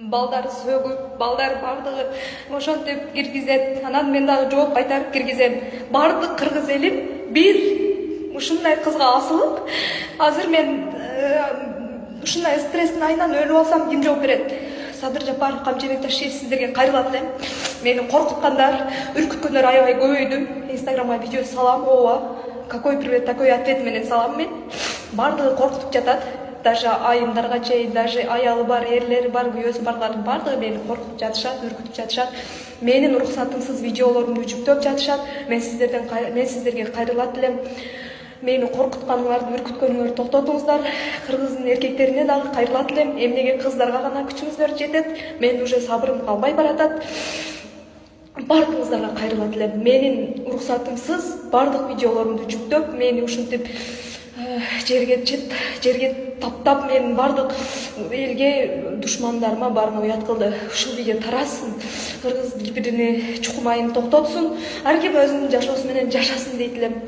балдар сөгүп, балдар бардыгы ошентип киргизет. Анан мен дагы жооп кайтарып киргизем. Бардык кыргыз элим бир ушундай кызга асылып, азыр мен ушундай стресстин айынан өлүп алсам ким жооп берет? Садыр Жапаров, Камчыбек Ташиев, сиздерге кайрылат элем. Мени коркуткандар, үркүткөндөр аябай көбөйдү. Инстаграмга видео салам, ооба. Какой привет, такой ответ менен салам мен. Бардыгы коркутуп жатат. Даже айымдарга чейин, даже аялы бар, эрлери бар, күйөөсү барлардын бардыгы мени коркутуп жатышат, үркүтүп жатышат. Менин уруксатымсыз видеолорумду жүктөп жатышат. Мен сиздерге кайрылат элем. Мени коркутканыңарды, үркүткөнүңөрдү токтотуңуздар. Кыргыздын эркектерине дагы кайрылат элем. Эмнеге кыздарга гана күчүңүздөр жетет? Мен уже сабырым калбай баратат. Бардыгыңыздарга кайрылат элем. Менин уруксатымсыз бардык видеолорумду жүктөп, мени ушинтип жерге таптап, менин бардык элге, душмандарыма баарына уят кылды. Ушул видео тарасын, кыргыз бири-бирини чукумайын токтотсун. Ар ким өзүнүн жашоосу менен жашасын дейт элем.